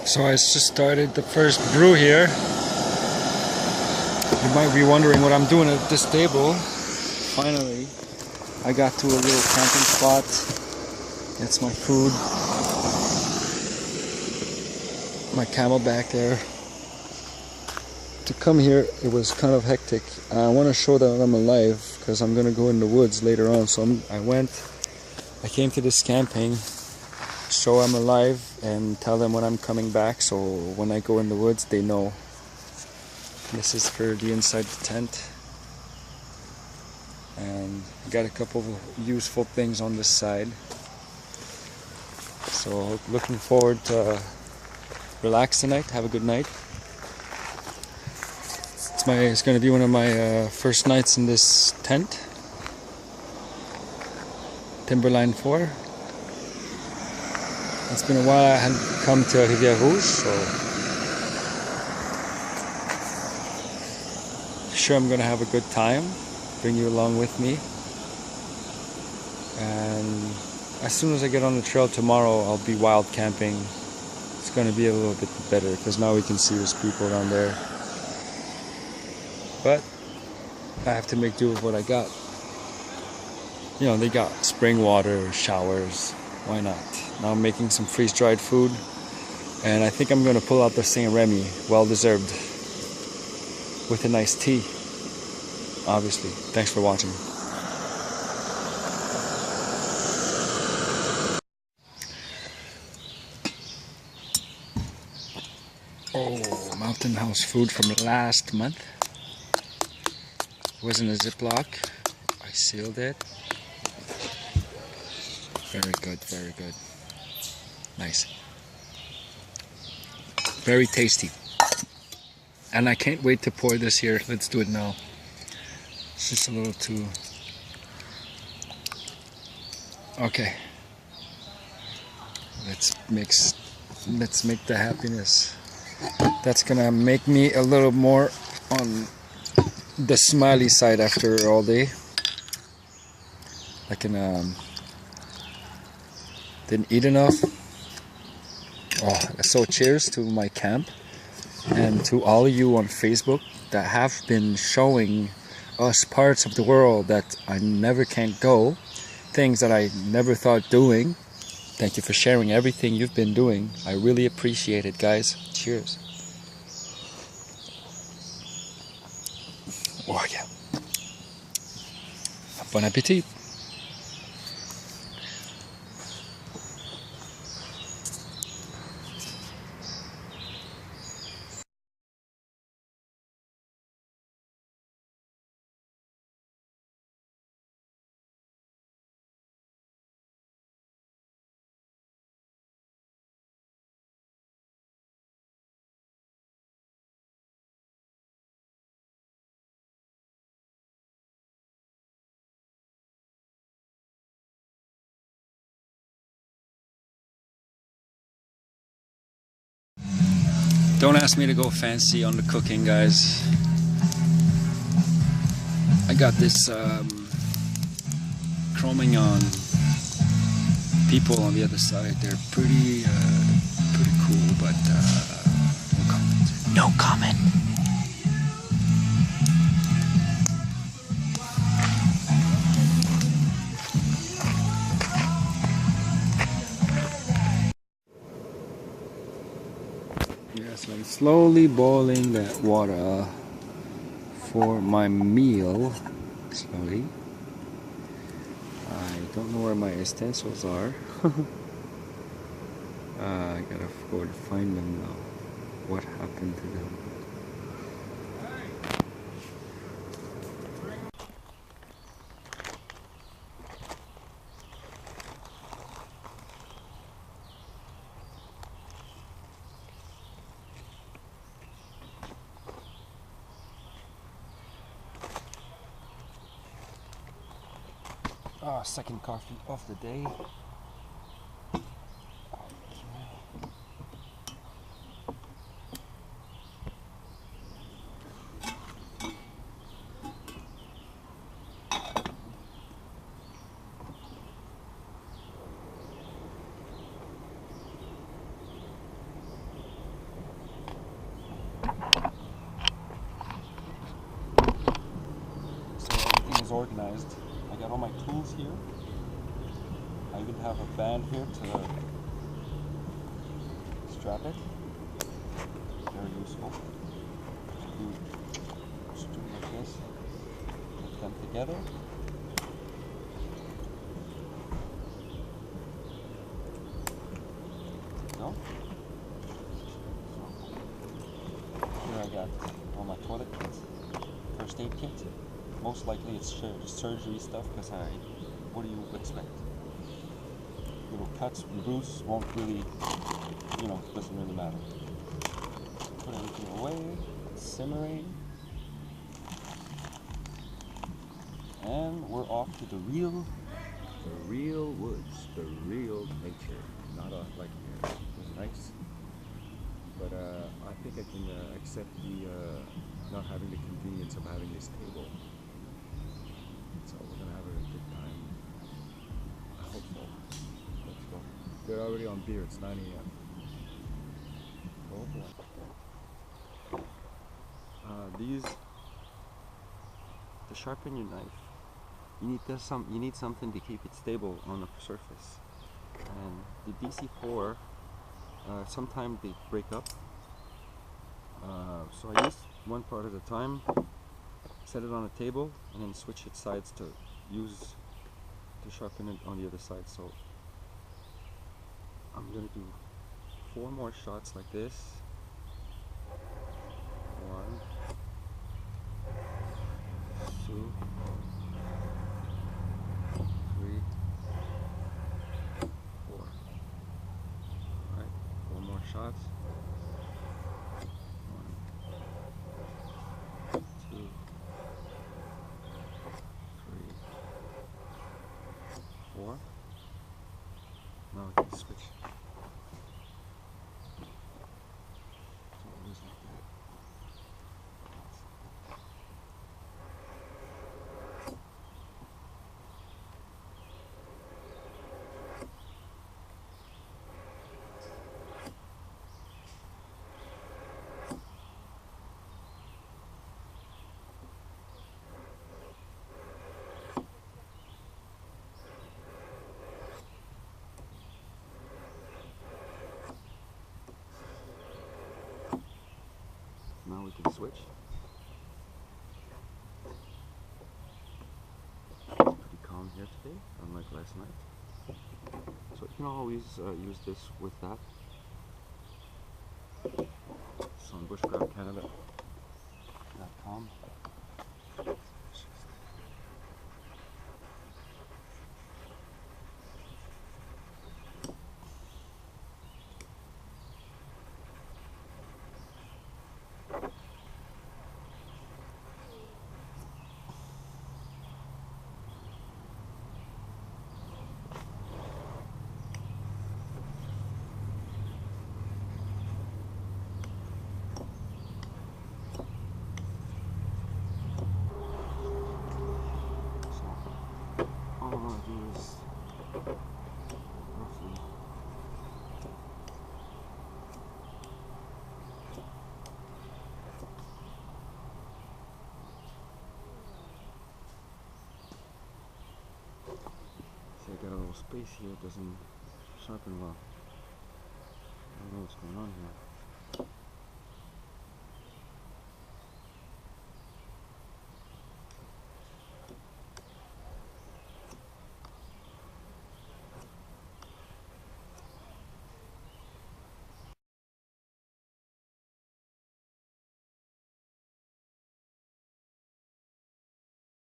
So I just started the first brew here. You might be wondering what I'm doing at this table. Finally, I got to a little camping spot. That's my food. My camelback there. To come here, it was kind of hectic. I want to show that I'm alive because I'm going to go in the woods later on. So I came to this camping, show I'm alive and tell them when I'm coming back. So when I go in the woods, they know. This is for the inside the tent. And I got a couple of useful things on this side. So looking forward to relax tonight, have a good night. It's going to be one of my first nights in this tent. Timberline 4. It's been a while I hadn't come to Rivière Rouge, so sure I'm going to have a good time. Bring you along with me. And as soon as I get on the trail tomorrow, I'll be wild camping. It's going to be a little bit better because now we can see there's people around there. But I have to make do with what I got. You know, they got spring water, showers. Why not? Now I'm making some freeze-dried food. And I think I'm going to pull out the Saint Remy, well-deserved, with a nice tea. Obviously. Thanks for watching. Oh, Mountain House food from last month. It was in a Ziploc. I sealed it. Very good, very good. Nice. Very tasty. And I can't wait to pour this here. Let's do it now. It's just a little too... Okay. Let's make the happiness. That's gonna make me a little more on the smiley side after all day. I can didn't eat enough. Oh, so cheers to my camp and to all of you on Facebook that have been showing us parts of the world that I never can't go, things that I never thought doing. Thank you for sharing everything you've been doing. I really appreciate it, guys. Cheers. Oh yeah. Bon appetit. Don't ask me to go fancy on the cooking, guys. I got this Cro-Magnon people on the other side. They're pretty cool, but no comment. No comment. Yes, I'm slowly boiling that water for my meal. Slowly. I don't know where my utensils are. I gotta go to find them now. What happened to them? Ah, second coffee of the day. organized. I got all my tools here. I even have a band here to strap it. Very useful. You just do it like this. Put them together. Go. Here I got all my toilet kits, first aid kit. Most likely it's surgery stuff because what do you expect? Little cuts and bruises won't really, doesn't really matter. Put everything away, simmering. And we're off to the real woods, the real nature. Not like here. It was nice. But I think I can accept the not having the convenience of having this table. So we're gonna have a good time. I hope so. Let's go. They're already on beer. It's 9 a.m. Oh boy. These to sharpen your knife, you need something to keep it stable on the surface. And the DC4, sometimes they break up. So I use one part at a time, set it on a table, and then switch its sides to sharpen it on the other side. So I'm gonna do 4 more shots like this. 1, 2, 3, 4. Alright, 4 more shots. 1, 2, 3, 4. Now we can switch. So it is like that. Now we can switch. Pretty calm here today, unlike last night. So you can always use this with that. It's on bushcraftcanada.com. All I want to do is roughly see, I got a little space here, it doesn't sharpen well. I don't know what's going on here.